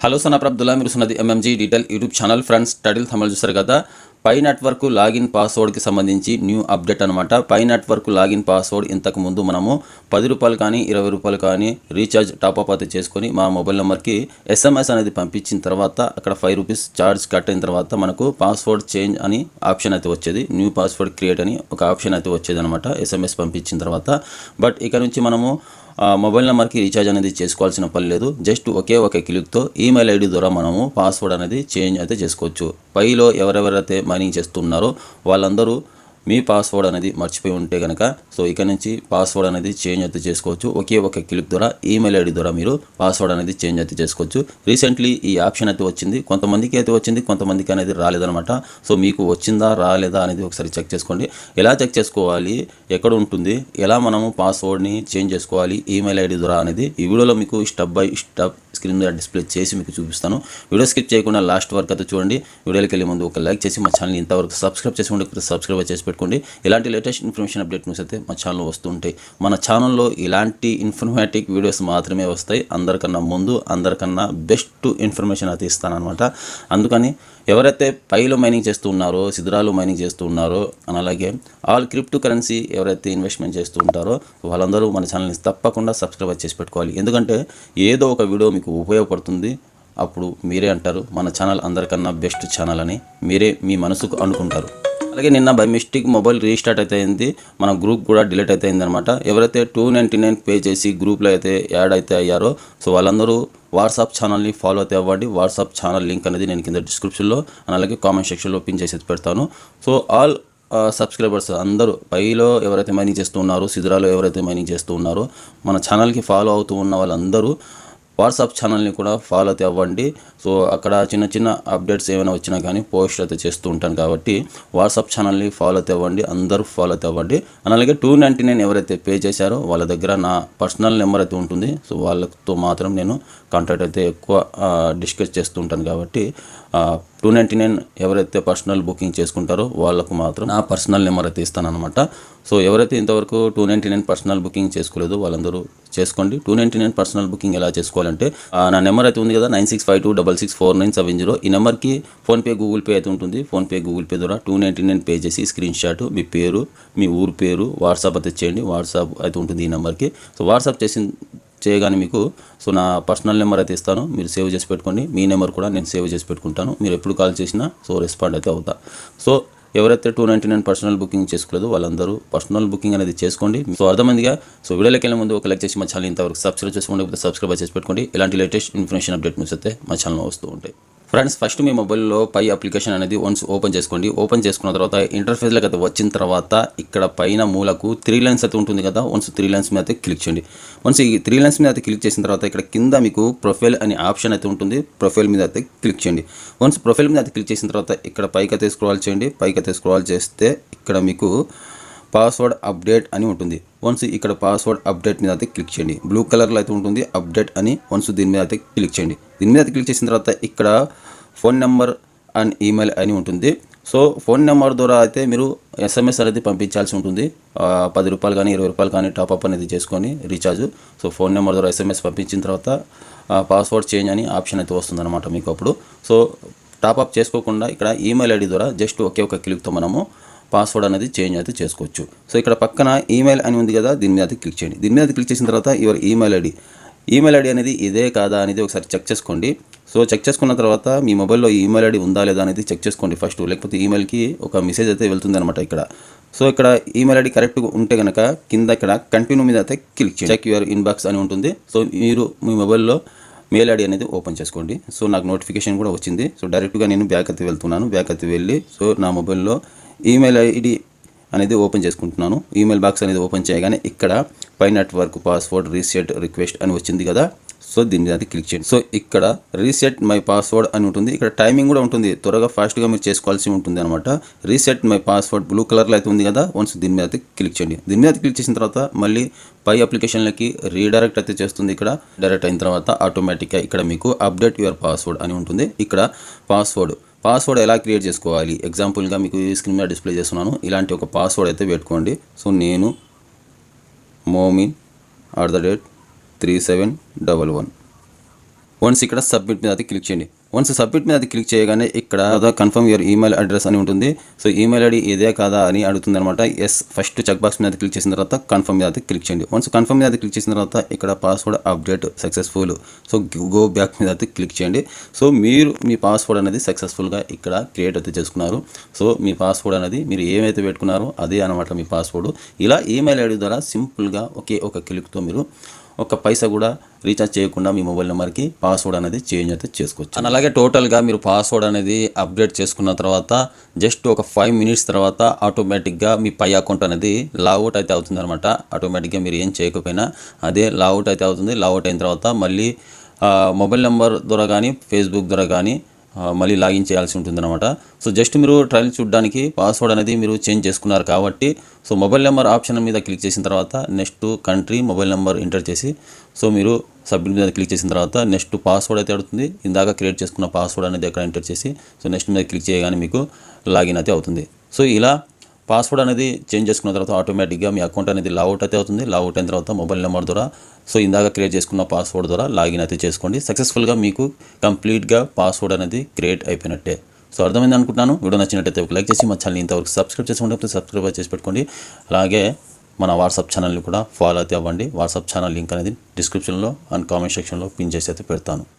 Hello సన్ అబ్దుల్లా, మీరు సున్నది MMG detail YouTube channel. Friends, title తమిళ చూస్తారు కదా. పై నెట్వర్క్ లాగిన్ పాస్వర్డ్కి సంబంధించి న్యూ అప్డేట్ అనమాట. పై నెట్వర్క్ లాగిన్ పాస్వర్డ్ ఇంతకు ముందు మనము ₹10 కానీ ₹20 కానీ రీఛార్జ్ టాప్అప్ అయితే చేసుకొని మా మొబైల్ నెంబర్కి SMS అనేది పంపించిన తర్వాత అక్కడ ₹5 ఛార్జ్ కట్ అయిన తర్వాత మనకు పాస్వర్డ్ చేంజ్ అని ఆప్షన్ అయితే వచ్చేది. న్యూ పాస్వర్డ్ క్రియేట్ అని ఒక ఆప్షన్ అయితే వచ్చేది అనమాట SMS పంపించిన తర్వాత. బట్ ఇక నుంచి మనము మొబైల్ నెంబర్కి రీఛార్జ్ అనేది చేసుకోవాల్సిన పని లేదు. జస్ట్ ఒకే ఒక క్లిక్తో ఈమెయిల్ ఐడి ద్వారా మనము పాస్వర్డ్ అనేది చేంజ్ అయితే చేసుకోవచ్చు. పైలో ఎవరెవరైతే మైనింగ్ చేస్తున్నారో వాళ్ళందరూ మీ పాస్వర్డ్ అనేది మర్చిపోయి ఉంటే కనుక ఇక నుంచి పాస్వర్డ్ అనేది చేంజ్ అయితే చేసుకోవచ్చు. ఒకే ఒక క్లిక్ ద్వారా ఈమెయిల్ ఐడి ద్వారా మీరు పాస్వర్డ్ అనేది చేంజ్ అయితే చేసుకోవచ్చు. రీసెంట్లీ ఈ ఆప్షన్ అయితే వచ్చింది. కొంతమందికి అయితే వచ్చింది, కొంతమందికి అనేది రాలేదనమాట. మీకు వచ్చిందా రాలేదా అనేది ఒకసారి చెక్ చేసుకోండి. ఎలా చెక్ చేసుకోవాలి, ఎక్కడ ఉంటుంది, ఎలా మనము పాస్వర్డ్ని చేంజ్ చేసుకోవాలి ఈమెయిల్ ఐడి ద్వారా అనేది ఈ వీడియోలో మీకు స్టెప్ బై స్టెప్ స్క్రీన్ మీద డిస్ప్లే చేసి మీకు చూపిస్తాను. వీడియో స్కిప్ చేయకుండా లాస్ట్ వరకు అయితే చూడండి. వీడియోకి వెళ్ళే ముందు ఒక లైక్ చేసి మా ఛానల్ని ఇంతవరకు సబ్స్క్రైబ్ చేసుకోండి. సబ్స్క్రైబ్ చేసి పెట్టుకోండి. ఇలాంటి లేటెస్ట్ ఇన్ఫర్మేషన్ అప్డేట్ న్యూస్ అయితే మా ఛానల్లో వస్తుంటాయి. మన ఛానల్లో ఇలాంటి ఇన్ఫర్మేటివ్ వీడియోస్ మాత్రమే వస్తాయి. అందరికన్నా ముందు, అందరికన్నా బెస్ట్ ఇన్ఫర్మేషన్ అయితే ఇస్తానమాట. అందుకని ఎవరైతే పైలో మైనింగ్ చేస్తూ ఉన్నారో, సిద్రాలు మైనింగ్ చేస్తూ ఉన్నారో, అలాగే ఆల్ క్రిప్టో కరెన్సీ ఎవరైతే ఇన్వెస్ట్మెంట్ చేస్తూ ఉంటారో వాళ్ళందరూ మన ఛానల్ని తప్పకుండా సబ్స్క్రైబ్ చేసి పెట్టుకోవాలి. ఎందుకంటే ఏదో ఒక వీడియో మీకు ఉపయోగపడుతుంది. అప్పుడు మీరే అంటారు మన ఛానల్ అందరికన్నా బెస్ట్ ఛానల్ అని మీరే మీ మనసుకు అనుకుంటారు. అలాగే నిన్న బై మిస్టేక్ మొబైల్ రీస్టార్ట్ అయితే అయింది. మన గ్రూప్ కూడా డిలీట్ అయితే అయిందనమాట. ఎవరైతే 299 పే చేసి గ్రూప్లో అయితే యాడ్ అయితే అయ్యారో వాళ్ళందరూ వాట్సాప్ ఛానల్ని ఫాలో అయితే అవ్వండి. వాట్సాప్ ఛానల్ లింక్ అనేది నేను కింద డిస్క్రిప్షన్లో అలాగే కామెంట్ సెక్షన్లో పిన్ చేసి పెడతాను. ఆల్ సబ్స్క్రైబర్స్ అందరూ పైలో ఎవరైతే మైనింగ్ చేస్తూ ఉన్నారో, సిద్రాలో ఎవరైతే మైనింగ్ చేస్తూ ఉన్నారో మన ఛానల్కి ఫాలో అవుతూ ఉన్న వాళ్ళందరూ వాట్సాప్ ఛానల్ని కూడా ఫాలో అయితే అవ్వండి. అక్కడ చిన్న చిన్న అప్డేట్స్ ఏమైనా వచ్చినా కానీ పోస్ట్ అయితే చేస్తూ ఉంటాను కాబట్టి వాట్సాప్ ఛానల్ని ఫాలో అయితే అవ్వండి. అందరూ ఫాలో అయితే అవ్వండి. అలాగే 299 ఎవరైతే పే చేశారో వాళ్ళ దగ్గర నా పర్సనల్ నెంబర్ అయితే ఉంటుంది. వాళ్ళతో మాత్రం నేను కాంటాక్ట్ అయితే ఎక్కువ డిస్కస్ చేస్తూ ఉంటాను కాబట్టి 299 ఎవరైతే పర్సనల్ బుకింగ్ చేసుకుంటారో వాళ్ళకు మాత్రం నా పర్సనల్ నెంబర్ అయితే ఇస్తాను అనమాట. ఎవరైతే ఇంతవరకు 299 పర్సనల్ బుకింగ్ చేసుకోలేదో వాళ్ళందరూ చేసుకోండి. 299 పర్సనల్ బుకింగ్ ఎలా చేసుకోవాలంటే నా నెంబర్ అయితే ఉంది కదా 9652664970. ఈ నెంబర్కి ఫోన్పే, గూగుల్ పే అయితే ఉంటుంది. ఫోన్పే, గూగుల్ పే ద్వారా 299 పే చేసి స్క్రీన్ షాట్ మీ పేరు, మీ ఊరు పేరు వాట్సాప్ అయితే చేయండి. వాట్సాప్ అయితే ఉంటుంది ఈ నెంబర్కి. వాట్సాప్ చేయగానే మీకు నా పర్సనల్ నెంబర్ అయితే ఇస్తాను. మీరు సేవ్ చేసి పెట్టుకోండి. మీ నెంబర్ కూడా నేను సేవ్ చేసి పెట్టుకుంటాను. మీరు ఎప్పుడు కాల్ చేసినా రెస్పాండ్ అయితే అవుతా. ఎవరైతే 299 పర్సనల్ బుకింగ్ చేసుకోలేదో వాళ్ళందరూ పర్సనల్ బుకింగ్ అనేది చేసుకోండి. అర్థమైందిగా. వీడియోలోకి వెళ్ళే ముందు ఒక లైక్ చేసి మా ఛానల్ ఇంతవరకు సబ్స్క్రైబ్ చేసుకోండి. సబ్స్క్రైబ్ చేసి పెట్టుకోండి. ఇలాంటి లేటెస్ట్ ఇన్ఫర్మేషన్ అప్డేట్ న్యూస్ అయితే మా ఛానల్లో వస్తూ ఉంటాయి. ఫ్రెండ్స్, ఫస్ట్ మీ మొబైల్లో పై అప్లికేషన్ అనేది వన్స్ ఓపెన్ చేసుకోండి. ఓపెన్ చేసుకున్న తర్వాత ఇంటర్ఫేస్లోకి అయితే వచ్చిన తర్వాత ఇక్కడ పైన మూలకు 3 లైన్స్ అయితే ఉంటుంది కదా. వన్స్ 3 లైన్స్ మీద అయితే క్లిక్ చేయండి. వన్స్ ఈ 3 లైన్స్ మీద అయితే క్లిక్ చేసిన తర్వాత ఇక్కడ కింద మీకు ప్రొఫైల్ అనే ఆప్షన్ అయితే ఉంటుంది. ప్రొఫైల్ మీద అయితే క్లిక్ చేయండి. వన్స్ ప్రొఫైల్ మీద అయితే క్లిక్ చేసిన తర్వాత ఇక్కడ పైకి అయితే స్క్రాల్ చేయండి. పైకి అయితే స్క్రాల్ చేస్తే ఇక్కడ మీకు పాస్వర్డ్ అప్డేట్ అని ఉంటుంది. వన్స్ ఇక్కడ పాస్వర్డ్ అప్డేట్ మీద అయితే క్లిక్ చేయండి. బ్లూ కలర్లో అయితే ఉంటుంది అప్డేట్ అని. వన్స్ దీని మీద అయితే క్లిక్ చేయండి. దీని మీద అయితే క్లిక్ చేసిన తర్వాత ఇక్కడ ఫోన్ నెంబర్ అండ్ ఈమెయిల్ అని ఉంటుంది. ఫోన్ నెంబర్ ద్వారా అయితే మీరు SMS అనేది పంపించాల్సి ఉంటుంది. ₹10 కానీ ₹20 కానీ టాప్అప్ అనేది చేసుకొని రీఛార్జ్. ఫోన్ నెంబర్ ద్వారా SMS పంపించిన తర్వాత పాస్వర్డ్ చేంజ్ అని ఆప్షన్ అయితే వస్తుందన్నమాట మీకు. అప్పుడు టాప్అప్ చేసుకోకుండా ఇక్కడ ఈమెయిల్ ఐడి ద్వారా జస్ట్ ఒకే ఒక క్లిక్తో మనము పాస్వర్డ్ అనేది చేంజ్ అయితే చేసుకోవచ్చు. ఇక్కడ పక్కన ఈమెయిల్ అని ఉంది కదా, దీని మీద అయితే క్లిక్ చేయండి. దీని మీద క్లిక్ చేసిన తర్వాత యువర్ ఈమెయిల్ ఐడి అనేది ఇదే కాదా అనేది ఒకసారి చెక్ చేసుకోండి. చెక్ చేసుకున్న తర్వాత మీ మొబైల్లో ఈమెయిల్ ఐడి ఉందా లేదా అనేది చెక్ చేసుకోండి ఫస్ట్. లేకపోతే ఈమెయిల్కి ఒక మెసేజ్ అయితే వెళ్తుంది అనమాట ఇక్కడ. ఇక్కడ ఈమెయిల్ ఐడి కరెక్ట్గా ఉంటే కనుక కింద ఇక్కడ కంటిన్యూ మీద అయితే క్లిక్ చేయండి. చెక్ యువర్ ఇన్బాక్స్ అని ఉంటుంది. మీరు మీ మొబైల్లో మెయిల్ ఐడి అనేది ఓపెన్ చేసుకోండి. నాకు నోటిఫికేషన్ కూడా వచ్చింది. డైరెక్ట్గా నేను బ్యాక్ అయితే వెళ్తున్నాను. బ్యాక్ అయితే వెళ్ళి నా మొబైల్లో ఈమెయిల్ ఐడి అనేది ఓపెన్ చేసుకుంటున్నాను. ఈమెయిల్ బాక్స్ అనేది ఓపెన్ చేయగానే ఇక్కడ pi network password reset request అని వచ్చింది కదా. దీని మీద క్లిక్ చేయండి. ఇక్కడ రీసెట్ మై పాస్వర్డ్ అని ఉంటుంది. ఇక్కడ టైమింగ్ కూడా ఉంటుంది. త్వరగా ఫాస్ట్గా మీరు చేసుకోవాల్సి ఉంటుంది అనమాట. రీసెట్ మై పాస్వర్డ్ బ్లూ కలర్లో అయితే ఉంది కదా. వన్స్ దీని మీద క్లిక్ చేయండి. దీని మీద క్లిక్ చేసిన తర్వాత మళ్ళీ పై అప్లికేషన్లకి రీడైరెక్ట్ అయితే చేస్తుంది. ఇక్కడ డైరెక్ట్ అయిన తర్వాత ఆటోమేటిక్గా ఇక్కడ మీకు అప్డేట్ యువర్ పాస్వర్డ్ అని ఉంటుంది. ఇక్కడ పాస్వర్డ్ ఎలా క్రియేట్ చేసుకోవాలి ఎగ్జాంపుల్గా మీకు ఈ స్క్రీన్ మీద డిస్ప్లే చేస్తున్నాను. ఇలాంటి ఒక పాస్వర్డ్ అయితే పెట్టుకోండి. నేను momin@3711 వన్స్ ఇక్కడ సబ్మిట్ మీద అది క్లిక్ చేయండి. వన్స్ సబ్మిట్ మీద అది క్లిక్ చేయగానే ఇక్కడ కన్ఫర్మ్ యువర్ ఈమెయిల్ అడ్రస్ అని ఉంటుంది. సో ఈమెయిల్ ఐడి ఇదే కాదా అని అడుగుతుంది అనమాట. ఎస్ ఫస్ట్ చెక్ బాక్స్ మీద క్లిక్ చేసిన తర్వాత కన్ఫర్మ్ మీద అది క్లిక్ చేయండి. వన్స్ కన్ఫర్మ్ మీద అది క్లిక్ చేసిన తర్వాత ఇక్కడ password update successful. So go back మీద అది క్లిక్ చేయండి. సో మీరు మీ పాస్వర్డ్ అనేది సక్సెస్ఫుల్గా ఇక్కడ క్రియేట్ అయితే చేసుకున్నారు. సో మీ పాస్వర్డ్ అనేది మీరు ఏమైతే పెట్టుకున్నారో అదే అనమాట మీ పాస్వర్డ్. ఇలా ఈమెయిల్ ఐడి ద్వారా సింపుల్గా ఒకే ఒక క్లిక్తో మీరు ఒక పైసా కూడా రీఛార్జ్ చేయకుండా మీ మొబైల్ నెంబర్కి పాస్వర్డ్ అనేది చేంజ్ అయితే చేసుకోవచ్చు. అండ్ అలాగే టోటల్గా మీరు పాస్వర్డ్ అనేది అప్డేట్ చేసుకున్న తర్వాత జస్ట్ ఒక 5 మినిట్స్ తర్వాత ఆటోమేటిక్గా మీ పై అకౌంట్ అనేది లాగౌట్ అయితే అవుతుంది అనమాట. ఆటోమేటిక్గా మీరు ఏం చేయకపోయినా అదే లాగౌట్ అయితే అవుతుంది. లాగౌట్ అయిన తర్వాత మళ్ళీ మొబైల్ నెంబర్ ద్వారా కానీ ఫేస్బుక్ ద్వారా కానీ మళ్ళీ లాగిన్ చేయాల్సి ఉంటుందన్నమాట. సో జస్ట్ మీరు ట్రయల్ చూడడానికి పాస్వర్డ్ అనేది మీరు చేంజ్ చేసుకున్నారు కాబట్టి సో మొబైల్ నెంబర్ ఆప్షన్ మీద క్లిక్ చేసిన తర్వాత next country mobile number enter చేసి సో మీరు సబ్మిట్ మీద క్లిక్ చేసిన తర్వాత నెక్స్ట్ పాస్వర్డ్ అయితే అడుగుతుంది. ఇందాక క్రియేట్ చేసుకున్న పాస్వర్డ్ అనేది అక్కడ ఎంటర్ చేసి సో నెక్స్ట్ మీద క్లిక్ చేయగానే మీకు లాగిన్ అయితే అవుతుంది. సో ఇలా పాస్వర్డ్ అనేది చేంజ్ చేసుకున్న తర్వాత ఆటోమేటిక్గా మీ అకౌంట్ అనేది లాగౌట్ అయితే అవుతుంది. లాగౌట్ అయిన తర్వాత మొబైల్ నెంబర్ ద్వారా సో ఇందాక క్రియేట్ చేసుకున్న పాస్వర్డ్ ద్వారా లాగిన్ అయితే చేసుకోండి. సక్సెస్ఫుల్గా మీకు కంప్లీట్గా పాస్వర్డ్ అనేది క్రియేట్ అయిపోయినట్టే. సో అర్థమైంది అనుకుంటున్నాను. వీడియో నచ్చినట్టయితే ఒక లైక్ చేసి మా ఛానల్ ఇంతవరకు సబ్స్క్రైబ్ చేసుకుంటే సబ్స్క్రైబ్ చేసి పెట్టుకోండి. అలాగే మన వాట్సాప్ ఛానల్ని కూడా ఫాలో అయితే అవ్వండి. వాట్సాప్ ఛానల్ లింక్ అనేది డిస్క్రిప్షన్లో అండ్ కామెంట్ సెక్షన్లో పిన్ చేసి అయితే పెడతాను.